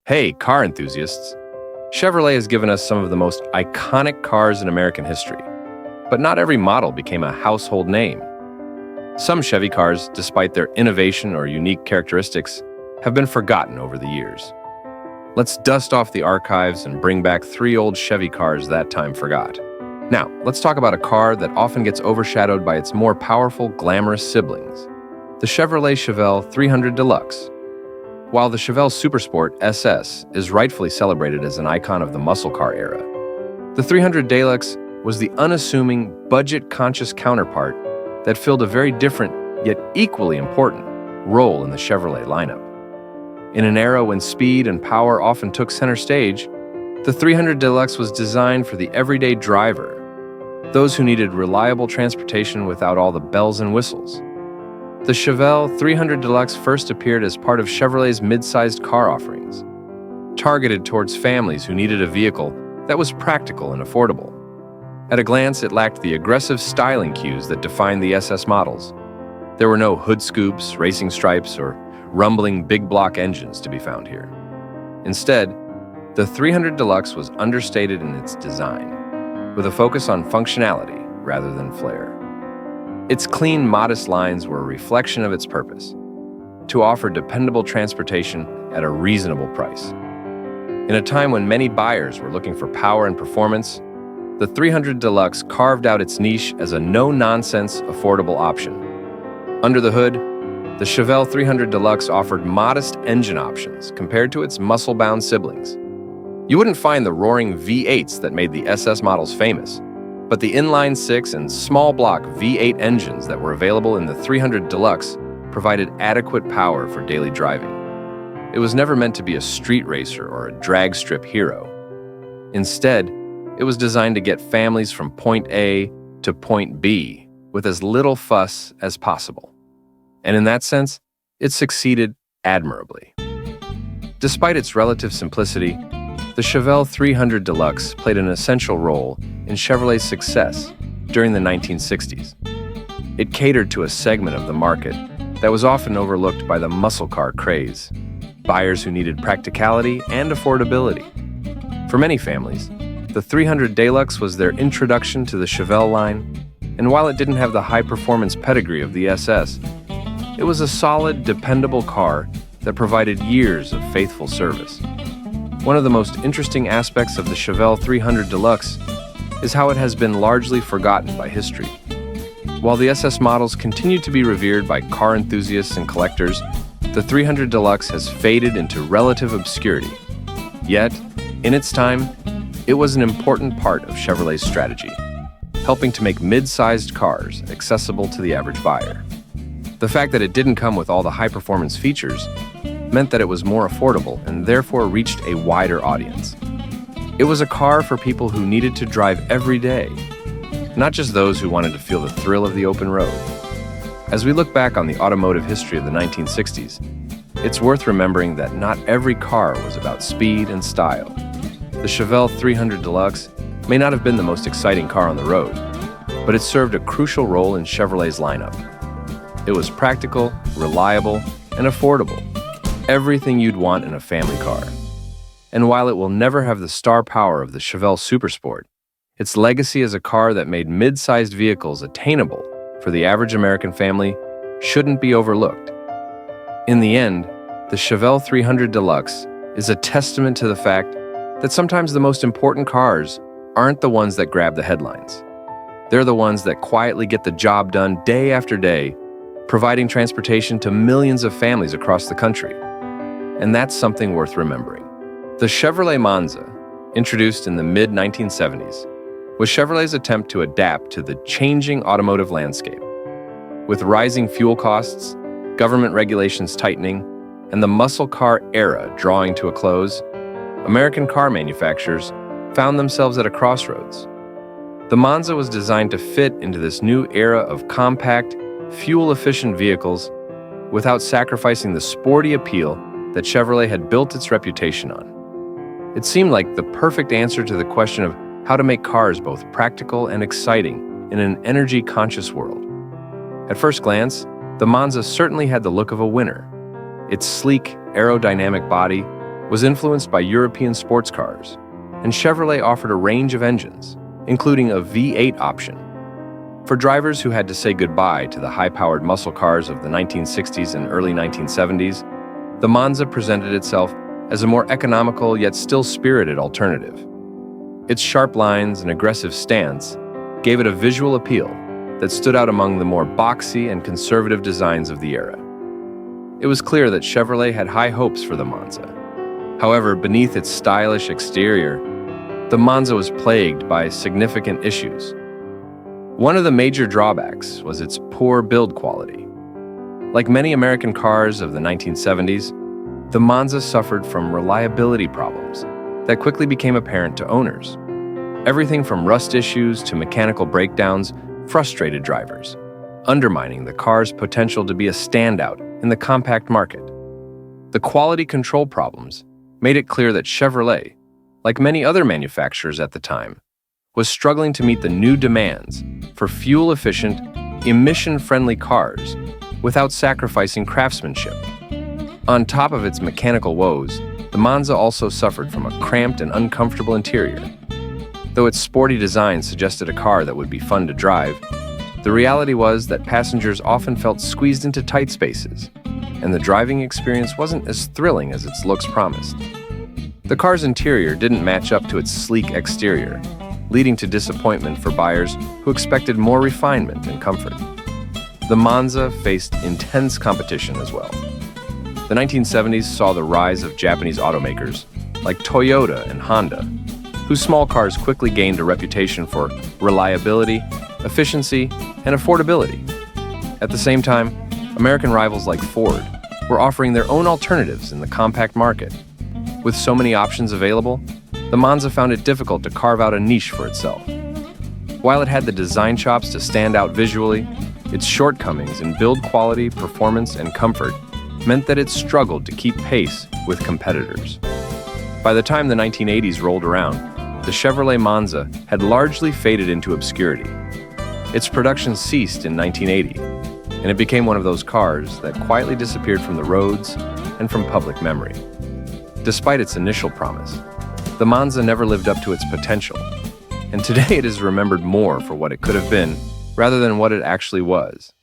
Hey, car enthusiasts! Chevrolet has given us some of the most iconic cars in American history, but not every model became a household name. Some Chevy cars, despite their innovation or unique characteristics, have been forgotten over the years. Let's dust off the archives and bring back 3 old Chevy cars that time forgot. Now, let's talk about a car that often gets overshadowed by its more powerful, glamorous siblings, the Chevrolet Chevelle 300 Deluxe. While the Chevelle Supersport SS is rightfully celebrated as an icon of the muscle car era, the 300 Deluxe was the unassuming, budget-conscious counterpart that filled a very different, yet equally important, role in the Chevrolet lineup. In an era when speed and power often took center stage, the 300 Deluxe was designed for the everyday driver, those who needed reliable transportation without all the bells and whistles. The Chevelle 300 Deluxe first appeared as part of Chevrolet's mid-sized car offerings, targeted towards families who needed a vehicle that was practical and affordable. At a glance, it lacked the aggressive styling cues that defined the SS models. There were no hood scoops, racing stripes, or rumbling big block engines to be found here. Instead, the 300 Deluxe was understated in its design, with a focus on functionality rather than flair. Its clean, modest lines were a reflection of its purpose: to offer dependable transportation at a reasonable price. In a time when many buyers were looking for power and performance, the 300 Deluxe carved out its niche as a no-nonsense, affordable option. Under the hood, the Chevelle 300 Deluxe offered modest engine options compared to its muscle-bound siblings. You wouldn't find the roaring V8s that made the SS models famous, but the inline-6 and small-block V8 engines that were available in the 300 Deluxe provided adequate power for daily driving. It was never meant to be a street racer or a drag strip hero. Instead, it was designed to get families from point A to point B with as little fuss as possible. And in that sense, it succeeded admirably. Despite its relative simplicity, the Chevelle 300 Deluxe played an essential role in Chevrolet's success during the 1960s. It catered to a segment of the market that was often overlooked by the muscle car craze, buyers who needed practicality and affordability. For many families, the 300 Deluxe was their introduction to the Chevelle line, and while it didn't have the high-performance pedigree of the SS, it was a solid, dependable car that provided years of faithful service. One of the most interesting aspects of the Chevelle 300 Deluxe is how it has been largely forgotten by history. While the SS models continue to be revered by car enthusiasts and collectors, the 300 Deluxe has faded into relative obscurity. Yet, in its time, it was an important part of Chevrolet's strategy, helping to make mid-sized cars accessible to the average buyer. The fact that it didn't come with all the high-performance features meant that it was more affordable and therefore reached a wider audience. It was a car for people who needed to drive every day, not just those who wanted to feel the thrill of the open road. As we look back on the automotive history of the 1960s, it's worth remembering that not every car was about speed and style. The Chevelle 300 Deluxe may not have been the most exciting car on the road, but it served a crucial role in Chevrolet's lineup. It was practical, reliable, and affordable. Everything you'd want in a family car. And while it will never have the star power of the Chevelle Supersport, its legacy as a car that made mid-sized vehicles attainable for the average American family shouldn't be overlooked. In the end, the Chevelle 300 Deluxe is a testament to the fact that sometimes the most important cars aren't the ones that grab the headlines. They're the ones that quietly get the job done day after day, providing transportation to millions of families across the country. And that's something worth remembering. The Chevrolet Monza, introduced in the mid-1970s, was Chevrolet's attempt to adapt to the changing automotive landscape. With rising fuel costs, government regulations tightening, and the muscle car era drawing to a close, American car manufacturers found themselves at a crossroads. The Monza was designed to fit into this new era of compact, fuel-efficient vehicles without sacrificing the sporty appeal that Chevrolet had built its reputation on. It seemed like the perfect answer to the question of how to make cars both practical and exciting in an energy-conscious world. At first glance, the Monza certainly had the look of a winner. Its sleek, aerodynamic body was influenced by European sports cars, and Chevrolet offered a range of engines, including a V8 option. For drivers who had to say goodbye to the high-powered muscle cars of the 1960s and early 1970s, the Monza presented itself as a more economical yet still spirited alternative. Its sharp lines and aggressive stance gave it a visual appeal that stood out among the more boxy and conservative designs of the era. It was clear that Chevrolet had high hopes for the Monza. However, beneath its stylish exterior, the Monza was plagued by significant issues. One of the major drawbacks was its poor build quality. Like many American cars of the 1970s, the Monza suffered from reliability problems that quickly became apparent to owners. Everything from rust issues to mechanical breakdowns frustrated drivers, undermining the car's potential to be a standout in the compact market. The quality control problems made it clear that Chevrolet, like many other manufacturers at the time, was struggling to meet the new demands for fuel-efficient, emission-friendly cars without sacrificing craftsmanship. On top of its mechanical woes, the Monza also suffered from a cramped and uncomfortable interior. Though its sporty design suggested a car that would be fun to drive, the reality was that passengers often felt squeezed into tight spaces, and the driving experience wasn't as thrilling as its looks promised. The car's interior didn't match up to its sleek exterior, leading to disappointment for buyers who expected more refinement and comfort. The Monza faced intense competition as well. The 1970s saw the rise of Japanese automakers like Toyota and Honda, whose small cars quickly gained a reputation for reliability, efficiency, and affordability. At the same time, American rivals like Ford were offering their own alternatives in the compact market. With so many options available, the Monza found it difficult to carve out a niche for itself. While it had the design chops to stand out visually, its shortcomings in build quality, performance, and comfort meant that it struggled to keep pace with competitors. By the time the 1980s rolled around, the Chevrolet Monza had largely faded into obscurity. Its production ceased in 1980, and it became one of those cars that quietly disappeared from the roads and from public memory. Despite its initial promise, the Monza never lived up to its potential, and today it is remembered more for what it could have been rather than what it actually was.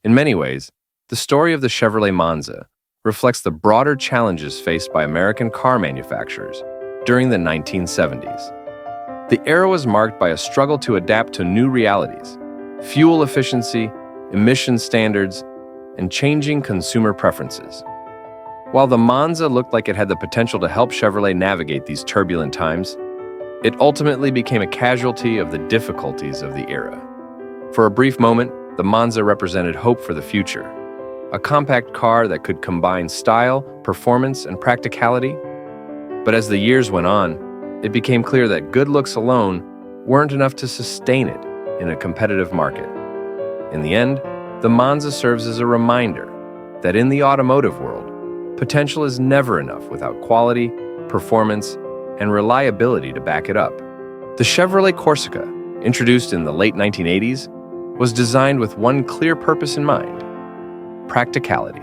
In many ways, the story of the Chevrolet Monza reflects the broader challenges faced by American car manufacturers during the 1970s. The era was marked by a struggle to adapt to new realities, fuel efficiency, emission standards, and changing consumer preferences. While the Monza looked like it had the potential to help Chevrolet navigate these turbulent times, it ultimately became a casualty of the difficulties of the era. For a brief moment, the Monza represented hope for the future, a compact car that could combine style, performance, and practicality. But as the years went on, it became clear that good looks alone weren't enough to sustain it in a competitive market. In the end, the Monza serves as a reminder that in the automotive world, potential is never enough without quality, performance, and reliability to back it up. The Chevrolet Corsica, introduced in the late 1980s, was designed with one clear purpose in mind: practicality.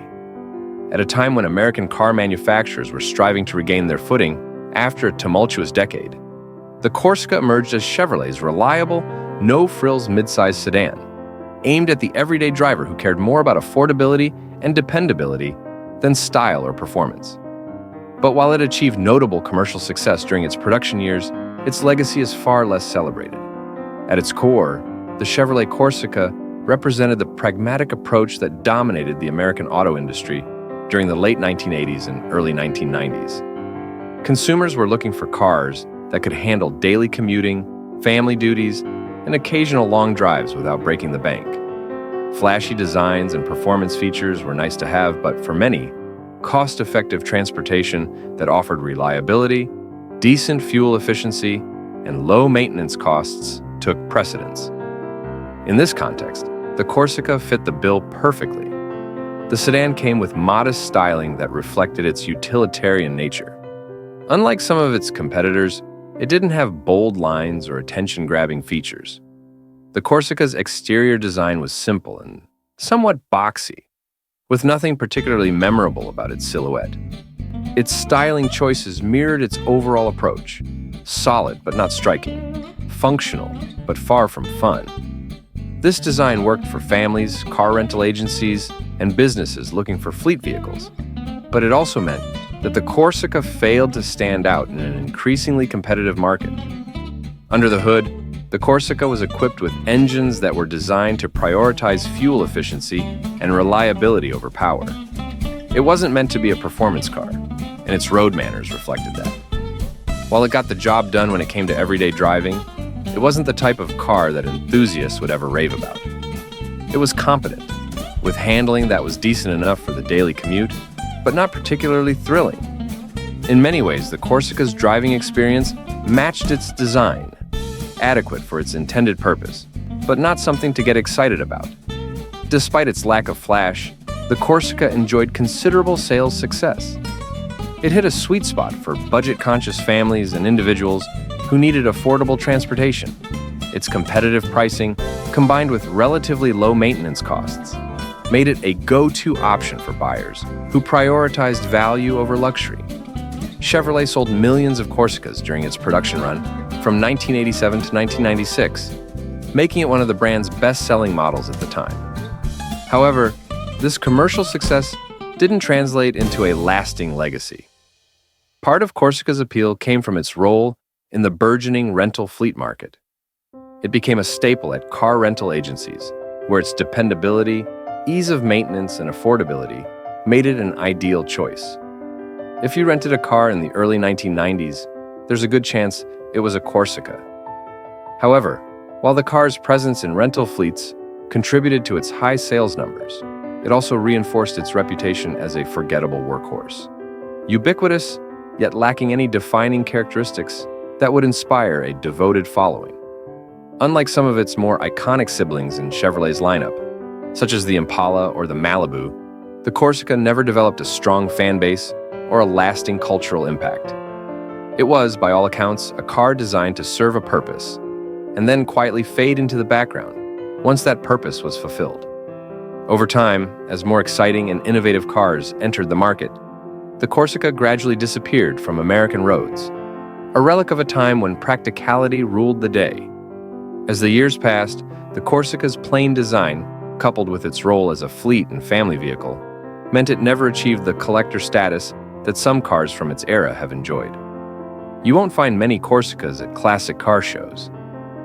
At a time when American car manufacturers were striving to regain their footing after a tumultuous decade, the Corsica emerged as Chevrolet's reliable, no-frills midsize sedan, aimed at the everyday driver who cared more about affordability and dependability than style or performance. But while it achieved notable commercial success during its production years, its legacy is far less celebrated. At its core, the Chevrolet Corsica represented the pragmatic approach that dominated the American auto industry during the late 1980s and early 1990s. Consumers were looking for cars that could handle daily commuting, family duties, and occasional long drives without breaking the bank. Flashy designs and performance features were nice to have, but for many, cost-effective transportation that offered reliability, decent fuel efficiency, and low maintenance costs took precedence. In this context, the Corsica fit the bill perfectly. The sedan came with modest styling that reflected its utilitarian nature. Unlike some of its competitors, it didn't have bold lines or attention-grabbing features. The Corsica's exterior design was simple and somewhat boxy, with nothing particularly memorable about its silhouette. Its styling choices mirrored its overall approach: solid but not striking, functional but far from fun. This design worked for families, car rental agencies, and businesses looking for fleet vehicles. But it also meant that the Corsica failed to stand out in an increasingly competitive market. Under the hood, the Corsica was equipped with engines that were designed to prioritize fuel efficiency and reliability over power. It wasn't meant to be a performance car, and its road manners reflected that. While it got the job done when it came to everyday driving, it wasn't the type of car that enthusiasts would ever rave about. It was competent, with handling that was decent enough for the daily commute, but not particularly thrilling. In many ways, the Corsica's driving experience matched its design, adequate for its intended purpose, but not something to get excited about. Despite its lack of flash, the Corsica enjoyed considerable sales success. It hit a sweet spot for budget-conscious families and individuals who needed affordable transportation. Its competitive pricing, combined with relatively low maintenance costs, made it a go-to option for buyers who prioritized value over luxury. Chevrolet sold millions of Corsicas during its production run from 1987 to 1996, making it one of the brand's best-selling models at the time. However, this commercial success didn't translate into a lasting legacy. Part of Corsica's appeal came from its role in the burgeoning rental fleet market. It became a staple at car rental agencies, where its dependability, ease of maintenance, and affordability made it an ideal choice. If you rented a car in the early 1990s, there's a good chance it was a Corsica. However, while the car's presence in rental fleets contributed to its high sales numbers, it also reinforced its reputation as a forgettable workhorse. Ubiquitous, yet lacking any defining characteristics that would inspire a devoted following. Unlike some of its more iconic siblings in Chevrolet's lineup, such as the Impala or the Malibu, the Corsica never developed a strong fan base or a lasting cultural impact. It was, by all accounts, a car designed to serve a purpose, and then quietly fade into the background once that purpose was fulfilled. Over time, as more exciting and innovative cars entered the market, the Corsica gradually disappeared from American roads, a relic of a time when practicality ruled the day. As the years passed, the Corsica's plain design, coupled with its role as a fleet and family vehicle, meant it never achieved the collector status that some cars from its era have enjoyed. You won't find many Corsicas at classic car shows,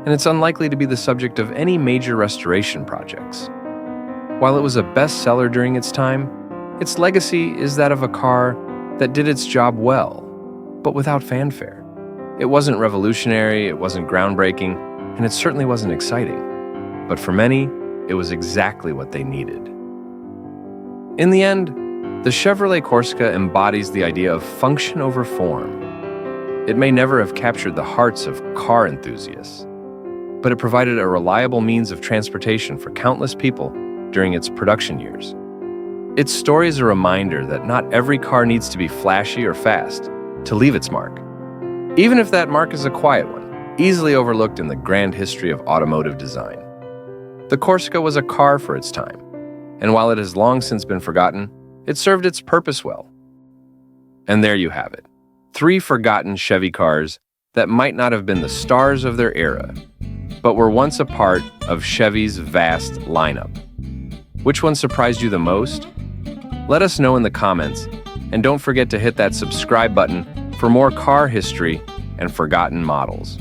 and it's unlikely to be the subject of any major restoration projects. While it was a bestseller during its time, its legacy is that of a car that did its job well, but without fanfare. It wasn't revolutionary, it wasn't groundbreaking, and it certainly wasn't exciting. But for many, it was exactly what they needed. In the end, the Chevrolet Corsica embodies the idea of function over form. It may never have captured the hearts of car enthusiasts, but it provided a reliable means of transportation for countless people during its production years. Its story is a reminder that not every car needs to be flashy or fast to leave its mark, even if that mark is a quiet one, easily overlooked in the grand history of automotive design. The Corsica was a car for its time, and while it has long since been forgotten, it served its purpose well. And there you have it, 3 forgotten Chevy cars that might not have been the stars of their era, but were once a part of Chevy's vast lineup. Which one surprised you the most? Let us know in the comments, and don't forget to hit that subscribe button for more car history and forgotten models.